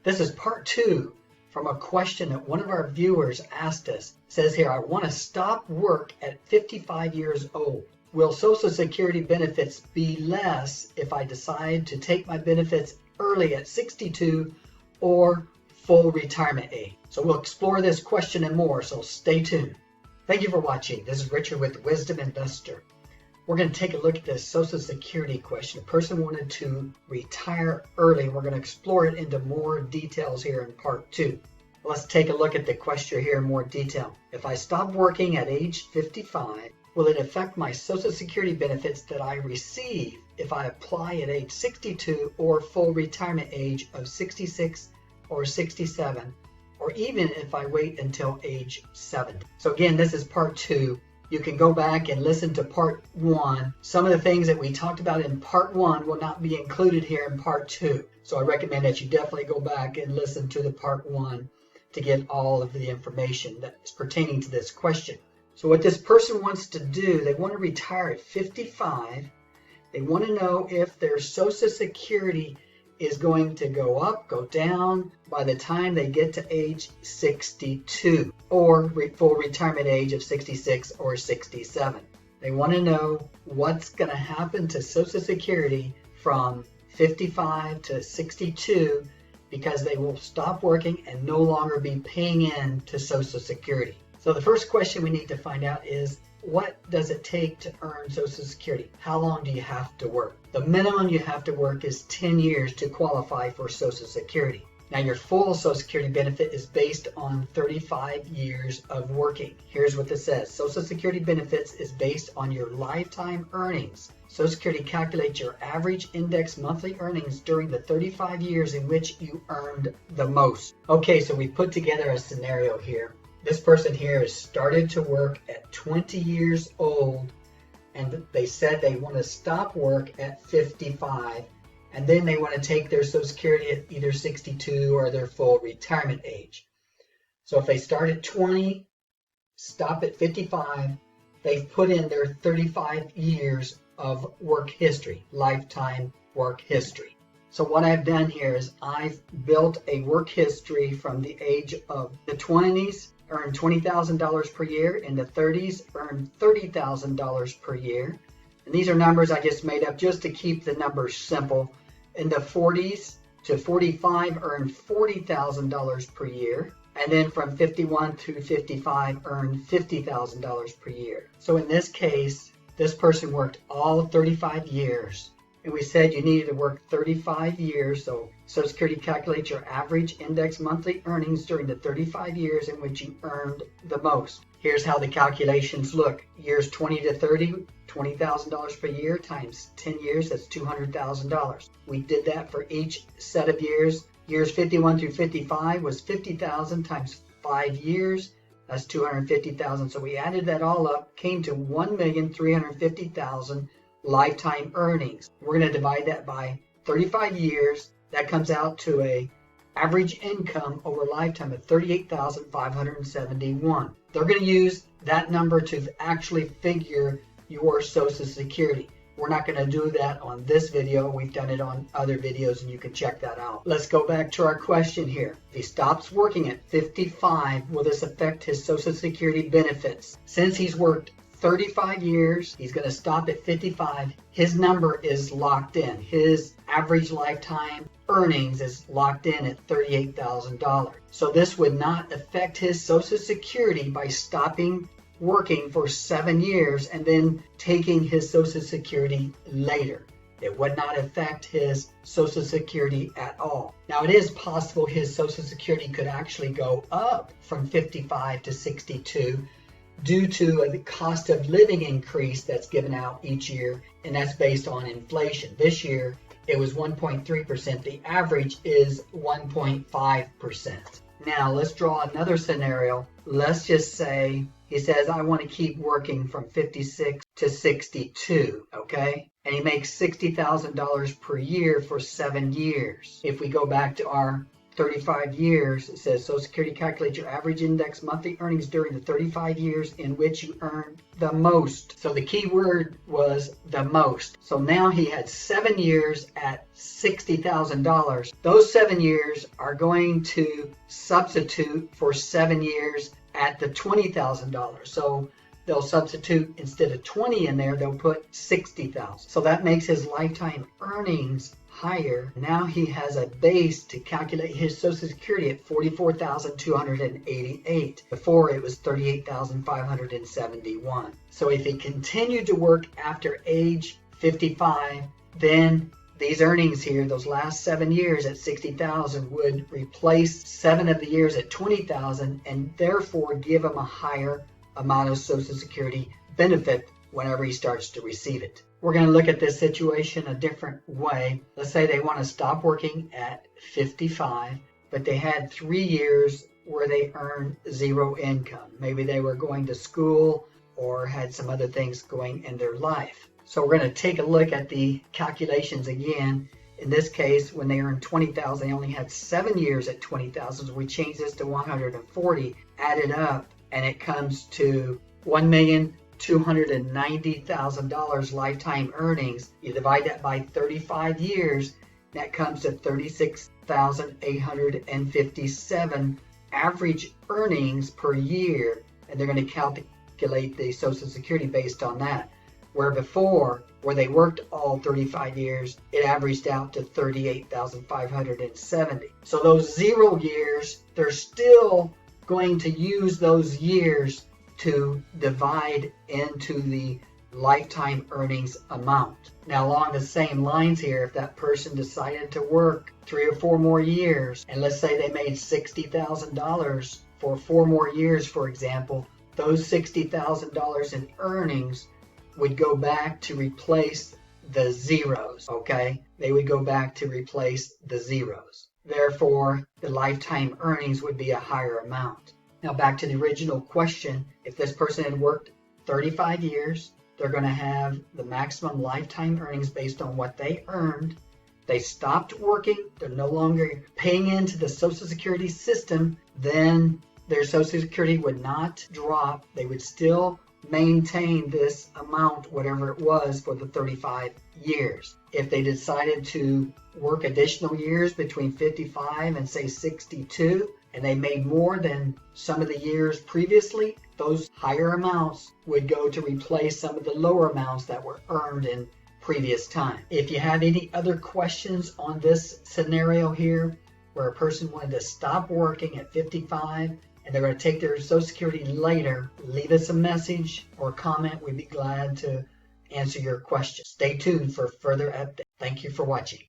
This is part 2 from a question that one of our viewers asked us. It says here, I want to stop work at 55 years old. Will Social Security benefits be less if I decide to take my benefits early at 62 or full retirement age? So we'll explore this question and more, so stay tuned. Thank you for watching. This is Richard with Wisdom Investor. We're going to take a look at this Social Security question. A person wanted to retire early. We're going to explore it into more details here in part 2. Let's take a look at the question here in more detail. If I stop working at age 55, will it affect my Social Security benefits that I receive if I apply at age 62 or full retirement age of 66 or 67, or even if I wait until age 70? So again, this is part 2. You can go back and listen to part 1. Some of the things that we talked about in part 1 will not be included here in part 2. So I recommend that you definitely go back and listen to the part 1 to get all of the information that is pertaining to this question. So what this person wants to do, they want to retire at 55. They want to know if their Social Security is going to go up, go down by the time they get to age 62 or full retirement age of 66 or 67. They want to know what's going to happen to Social Security from 55 to 62 because they will stop working and no longer be paying in to Social Security. So the first question we need to find out is, what does it take to earn Social Security? How long do you have to work? The minimum you have to work is 10 years to qualify for Social Security. Now, your full Social Security benefit is based on 35 years of working. Here's what this says. Social Security benefits is based on your lifetime earnings. Social Security calculates your average index monthly earnings during the 35 years in which you earned the most. Okay, so we put together a scenario here. This person here has started to work at 20 years old, and they said they want to stop work at 55, and then they want to take their Social Security at either 62 or their full retirement age. So if they start at 20, stop at 55, they've put in their 35 years of work history, lifetime work history. So what I've done here is I've built a work history from the age of the 20s, earned $20,000 per year. In the 30s, earned $30,000 per year. And these are numbers I just made up just to keep the numbers simple. In the 40s to 45, earned $40,000 per year. And then from 51 to 55, earned $50,000 per year. So in this case, this person worked all 35 years. And we said you needed to work 35 years, so Social Security calculates your average index monthly earnings during the 35 years in which you earned the most. Here's how the calculations look. Years 20 to 30, $20,000 per year times 10 years, that's $200,000. We did that for each set of years. Years 51 through 55 was $50,000 times 5 years, that's $250,000. So we added that all up, came to $1,350,000 lifetime earnings. We're going to divide that by 35 years. That comes out to a average income over lifetime of $38,571. They're going to use that number to actually figure your Social Security. We're not going to do that on this video. We've done it on other videos and you can check that out. Let's go back to our question here. If he stops working at 55, will this affect his Social Security benefits? Since he's worked 35 years, he's going to stop at 55. His number is locked in. His average lifetime earnings is locked in at $38,000. So this would not affect his Social Security by stopping working for 7 years and then taking his Social Security later. It would not affect his Social Security at all. Now, it is possible his Social Security could actually go up from 55 to 62 due to the cost of living increase that's given out each year, and that's based on inflation. This year, it was 1.3%. The average is 1.5%. Now, let's draw another scenario. Let's just say he says, I want to keep working from 56 to 62, okay? And he makes $60,000 per year for 7 years. If we go back to our 35 years, it says Social Security calculates your average index monthly earnings during the 35 years in which you earned the most. So the key word was the most. So now he had 7 years at $60,000. Those 7 years are going to substitute for 7 years at the $20,000. So they'll substitute, instead of 20 in there, they'll put 60,000. So that makes his lifetime earnings higher. Now he has a base to calculate his Social Security at $44,288. Before it was $38,571. So if he continued to work after age 55, then these earnings here, those last 7 years at $60,000, would replace 7 of the years at $20,000 and therefore give him a higher amount of Social Security benefit whenever he starts to receive it. We're going to look at this situation a different way. Let's say they want to stop working at 55, but they had 3 years where they earned zero income. Maybe they were going to school or had some other things going in their life. So we're going to take a look at the calculations again. In this case, when they earned $20,000, they only had 7 years at $20,000. So we change this to 140, add it up, and it comes to $1,290,000 lifetime earnings. You divide that by 35 years, that comes to $36,857 average earnings per year, and they're going to calculate the Social Security based on that. Where before, where they worked all 35 years, it averaged out to $38,570. So those 0 years, they're still going to use those years to divide into the lifetime earnings amount. Now, along the same lines here, if that person decided to work 3 or 4 more years, and let's say they made $60,000 for 4 more years, for example, those $60,000 in earnings would go back to replace the zeros, okay? They would go back to replace the zeros. Therefore, the lifetime earnings would be a higher amount. Now back to the original question, if this person had worked 35 years, they're going to have the maximum lifetime earnings based on what they earned. They stopped working, they're no longer paying into the Social Security system, then their Social Security would not drop. They would still maintain this amount, whatever it was, for the 35 years. If they decided to work additional years between 55 and say 62, and they made more than some of the years previously, those higher amounts would go to replace some of the lower amounts that were earned in previous time. If you have any other questions on this scenario here, where a person wanted to stop working at 55 and they're going to take their Social Security later, leave us a message or comment. We'd be glad to answer your questions. Stay tuned for further updates. Thank you for watching.